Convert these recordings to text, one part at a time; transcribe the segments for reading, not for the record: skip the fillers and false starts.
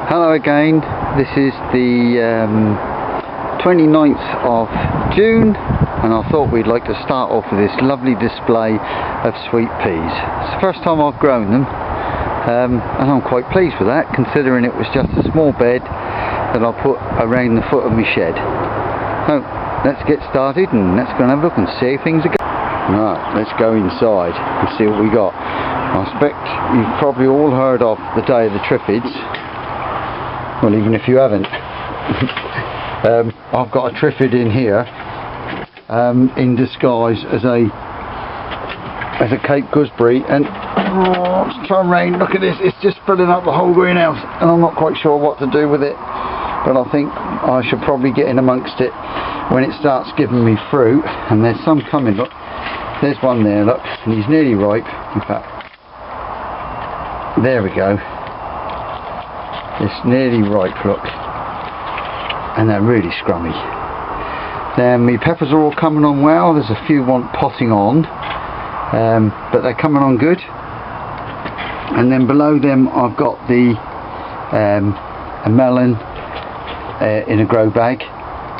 Hello again, this is the 29th of June and I thought we'd like to start off with this lovely display of sweet peas. It's the first time I've grown them and I'm quite pleased with that, considering it was just a small bed that I put around the foot of my shed. So let's get started and let's go and have a look and see how things are going. Right, let's go inside and see what we got. I expect you've probably all heard of the Day of the Triffids. Well, even if you haven't. I've got a triffid in here in disguise as a Cape Gooseberry, and it's trying rain. Look at this, it's just filling up the whole greenhouse and I'm not quite sure what to do with it, but I think I should probably get in amongst it when it starts giving me fruit. And there's some coming. Look, there's one there, look, and he's nearly ripe. In fact, there we go. It's nearly ripe, look, and they're really scrummy. Then my peppers are all coming on well. There's a few want potting on, but they're coming on good. And then below them I've got a melon in a grow bag,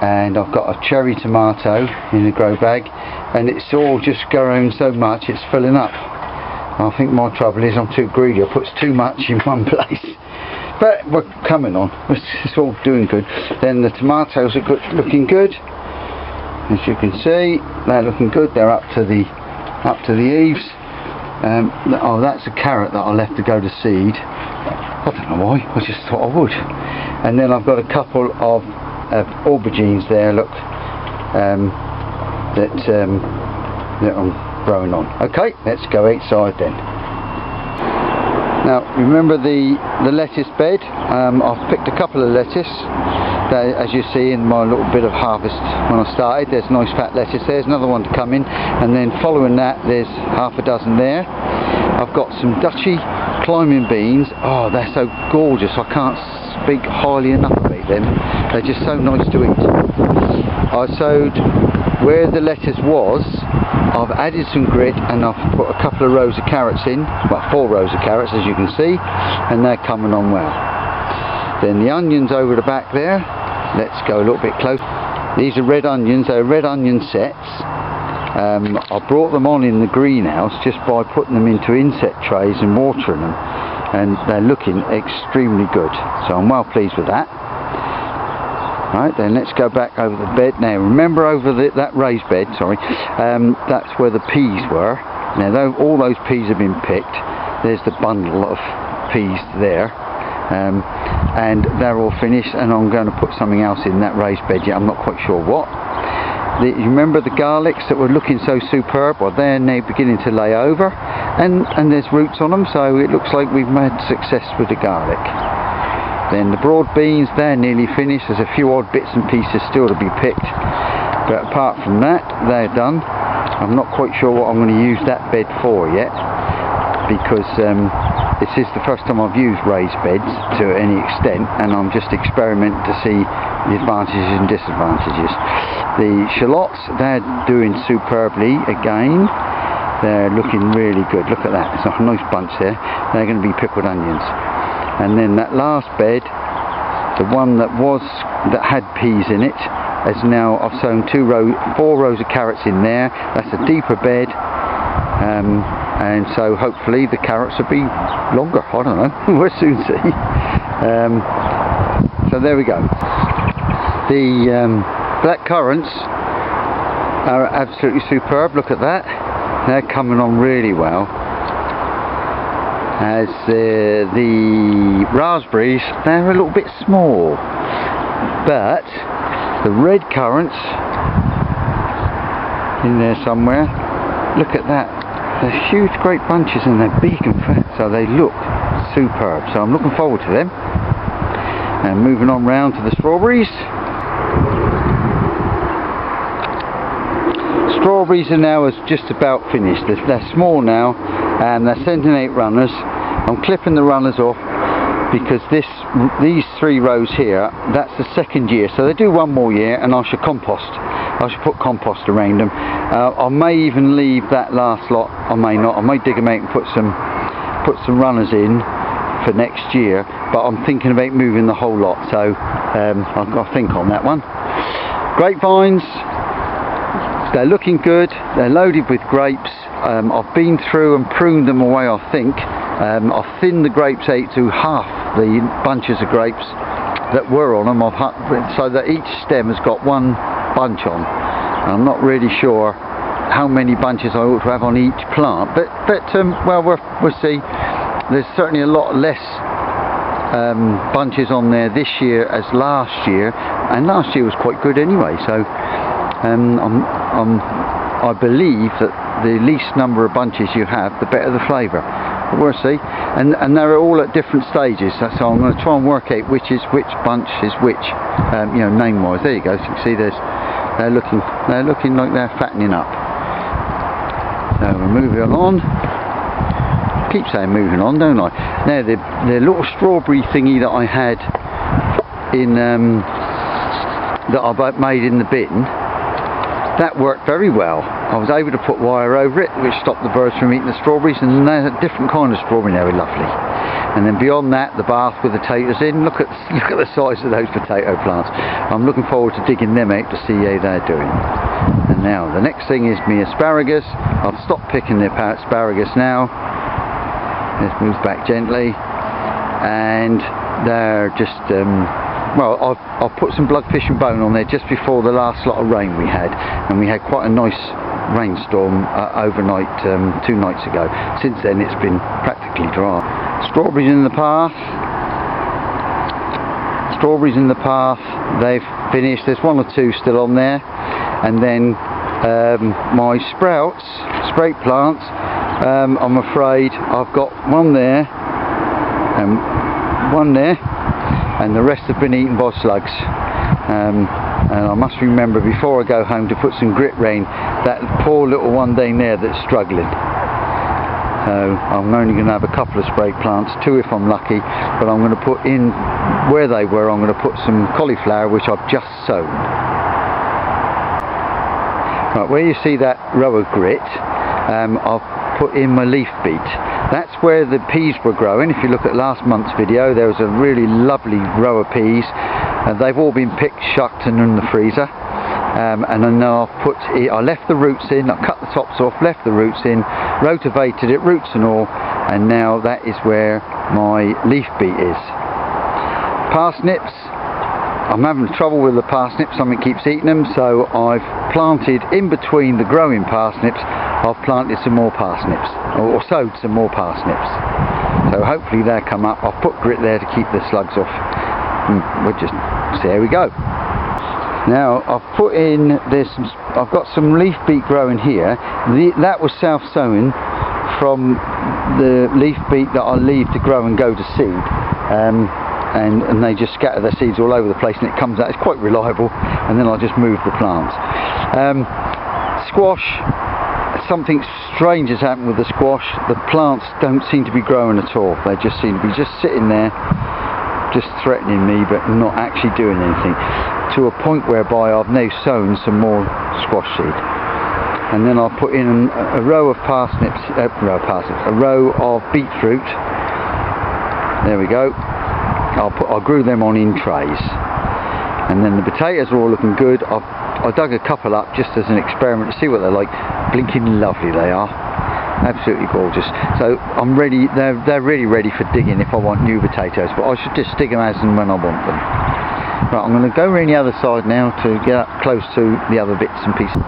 and I've got a cherry tomato in a grow bag, and it's all just growing so much it's filling up. I think my trouble is I'm too greedy. I put too much in one place. But we're coming on, it's all doing good. Then the tomatoes are looking good, as you can see. They're looking good. They're up to the eaves. Oh, that's a carrot that I left to go to seed. I don't know why, I just thought I would. And then I've got a couple of aubergines there, look, that I'm growing on. Okay, let's go outside then. Now remember the lettuce bed. I've picked a couple of lettuce that, as you see in my little bit of harvest when I started, there's nice fat lettuce. There's another one to come in, and then following that there's half a dozen there. I've got some Dutchy climbing beans. Oh, they're so gorgeous, I can't speak highly enough about them. They're just so nice to eat. I sowed where the lettuce was. I've added some grit and I've put a couple of rows of carrots in, well, 4 rows of carrots as you can see, and they're coming on well. Then the onions over the back there, let's go a little bit closer. These are red onions, they're red onion sets. I brought them on in the greenhouse just by putting them into inset trays and watering them, and they're looking extremely good, so I'm well pleased with that. Right, then let's go back over the bed. Now remember over that raised bed, sorry, that's where the peas were. Now all those peas have been picked. There's the bundle of peas there, and they're all finished, and I'm going to put something else in that raised bed yet, I'm not quite sure what. You remember the garlics that were looking so superb? Well, they're now beginning to lay over, and there's roots on them, so it looks like we've had success with the garlic. Then the broad beans, they're nearly finished. There's a few odd bits and pieces still to be picked, but apart from that, they're done. I'm not quite sure what I'm going to use that bed for yet, because this is the first time I've used raised beds to any extent, and I'm just experimenting to see the advantages and disadvantages. The shallots, they're doing superbly again. They're looking really good. Look at that, it's a nice bunch there. They're going to be pickled onions. And then that last bed, the one that had peas in it, is now, I've sown 4 rows of carrots in there. That's a deeper bed, and so hopefully the carrots will be longer. I don't know, we'll soon see. So there we go. The black currants are absolutely superb. Look at that, they're coming on really well. As the raspberries, they're a little bit small, but the red currants in there somewhere, look at that, they're huge great bunches and they're big and fat, so they look superb, so I'm looking forward to them. And moving on round to the strawberries. Strawberries are now just about finished. They're small now and they're sending out runners. I'm clipping the runners off because these 3 rows here, that's the 2nd year, so they do 1 more year, and I should compost. I should put compost around them. I may even leave that last lot, I may not. I may dig them out and put some runners in for next year, but I'm thinking about moving the whole lot, so I've got to think on that one. Grapevines, they're looking good, they're loaded with grapes. I've been through and pruned them away, I think. I've thinned the grapes out to half the bunches of grapes that were on them, so that each stem has got one bunch on. I'm not really sure how many bunches I ought to have on each plant, but well, we'll see. There's certainly a lot less bunches on there this year as last year, and last year was quite good anyway, so I believe that the least number of bunches you have, the better the flavour. But we'll see, and they're all at different stages, so I'm going to try and work out which bunch is which, you know, name wise. There you go, so you can see they're looking like they're fattening up. So we're moving on. Keep saying moving on, don't I? Now the little strawberry thingy that I had in that I made in the bin, that worked very well. I was able to put wire over it, which stopped the birds from eating the strawberries, and they're a different kind of strawberry. They were lovely. And then beyond that, the bath with the potatoes in. Look at the size of those potato plants. I'm looking forward to digging them out to see how they're doing. And now the next thing is my asparagus. I've stopped picking the asparagus now. Let's move back gently, and they're just well, I've put some bloodfish and bone on there just before the last lot of rain we had, and we had quite a nice rainstorm overnight 2 nights ago. Since then it's been practically dry. Strawberries in the path. Strawberries in the path, they've finished. There's 1 or 2 still on there, and then my sprout plants, I'm afraid I've got 1 there and 1 there, and the rest have been eaten by slugs. And I must remember before I go home to put some grit round that poor little one down there that's struggling. So I'm only going to have a couple of spray plants, 2 if I'm lucky, but I'm going to put in where they were, I'm going to put some cauliflower which I've just sown. Right, where you see that row of grit, I've put in my leaf beet. That's where the peas were growing. If you look at last month's video, there was a really lovely row of peas, and they've all been picked, shucked and in the freezer. And then I left the roots in, I cut the tops off, left the roots in, rotivated it, roots and all, and now that is where my leaf beet is. Parsnips, I'm having trouble with the parsnips, something keeps eating them, so I've planted in between the growing parsnips, I've planted some more parsnips, or sowed some more parsnips. So hopefully they'll come up. I've put grit there to keep the slugs off. We'll just see how we go. Now I've put in this, I've got some leaf beet growing here. That was self-sown from the leaf beet that I leave to grow and go to seed. And they just scatter their seeds all over the place, and it comes out. It's quite reliable, and then I'll just move the plants. Squash, something strange has happened with the squash. The plants don't seem to be growing at all. They just seem to be just sitting there, just threatening me, but not actually doing anything, to a point whereby I've now sown some more squash seed. And then I'll put in a row of parsnips, a row of beetroot. There we go. I grew them on in trays. And then the potatoes are all looking good. I dug a couple up just as an experiment to see what they're like. Blinking lovely they are. Absolutely gorgeous. So I'm ready, they're really ready for digging if I want new potatoes, but I should just dig them as and when I want them. Right, I'm going to go around the other side now to get up close to the other bits and pieces.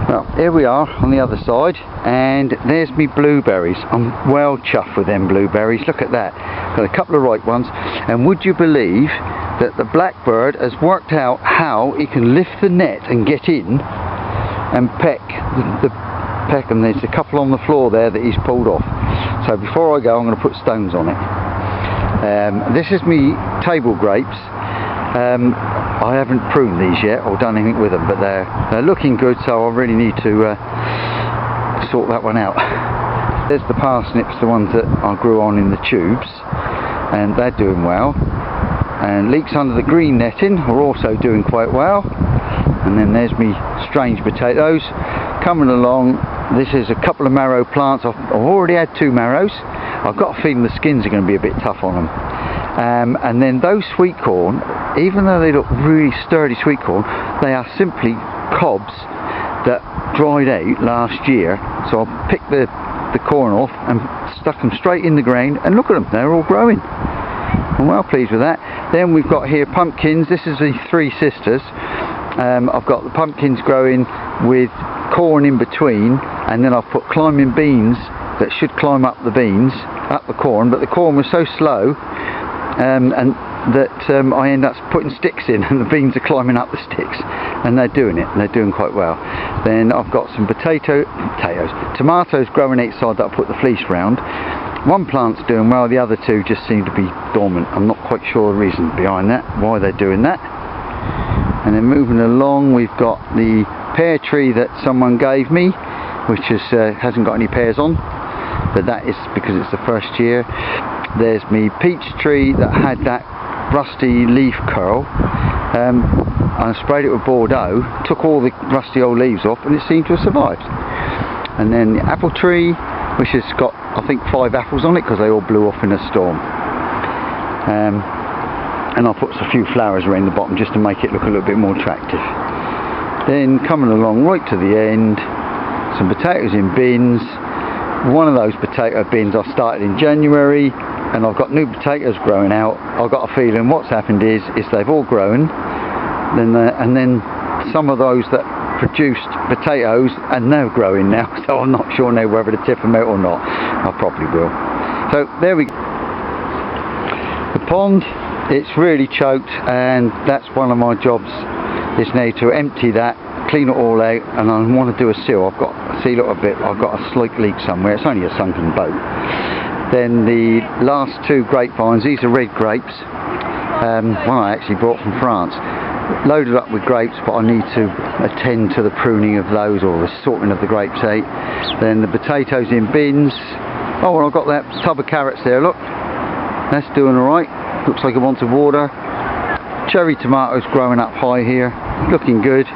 Well, here we are on the other side, and there's me blueberries. I'm well chuffed with them blueberries. Look at that. Got a couple of ripe ones, and would you believe that the blackbird has worked out how he can lift the net and get in and peck and there's a couple on the floor there that he's pulled off. So before I go, I'm going to put stones on it. This is me table grapes. I haven't pruned these yet or done anything with them, but they're looking good, so I really need to sort that one out. There's the parsnips, the ones that I grew on in the tubes, and they're doing well. And leeks under the green netting are also doing quite well. And then there's me strange potatoes coming along. This is a couple of marrow plants. I've already had 2 marrows. I've got a feeling the skins are going to be a bit tough on them. And then those sweet corn, even though they look really sturdy sweet corn, they are simply cobs that dried out last year. So I picked the corn off and stuck them straight in the ground, and look at them, they're all growing. I'm well pleased with that. Then we've got here pumpkins. This is the three sisters. I've got the pumpkins growing with corn in between, and then I've put climbing beans that should climb up the beans, up the corn, but the corn was so slow and that I end up putting sticks in, and the beans are climbing up the sticks, and they're doing it, and they're doing quite well. Then I've got some tomatoes growing outside that I put the fleece round. One plant's doing well, the other two just seem to be dormant. I'm not quite sure the reason behind that, why they're doing that. And then moving along, we've got the pear tree that someone gave me, which hasn't got any pears on, but that is because it's the first year. There's me peach tree that had that rusty leaf curl. I sprayed it with Bordeaux, took all the rusty old leaves off, and it seemed to have survived. And then the apple tree, which has got, I think, 5 apples on it because they all blew off in a storm. And I'll put a few flowers around the bottom just to make it look a little bit more attractive. Then coming along right to the end, some potatoes in bins. One of those potato bins I started in January, and I've got new potatoes growing out. I've got a feeling what's happened is they've all grown, and then some of those that produced potatoes and they're growing now, so I'm not sure now whether to tip them out or not. I probably will. So there we go. The pond, it's really choked, and that's one of my jobs is now to empty that, clean it all out, and I want to do a seal. I've got a slight leak somewhere. It's only a sunken boat. Then the last 2 grapevines, these are red grapes, one I actually brought from France, loaded up with grapes, but I need to attend to the pruning of those, or the sorting of the grapes out. Then the potatoes in bins. Oh, and I've got that tub of carrots there, look, that's doing alright, looks like it wants of water. Cherry tomatoes growing up high here, looking good.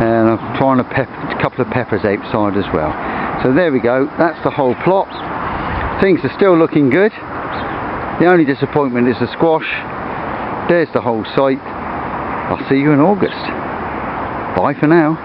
And I'm trying to a couple of peppers outside as well. So there we go, that's the whole plot. Things are still looking good. The only disappointment is the squash. There's the whole site. I'll see you in August. Bye for now.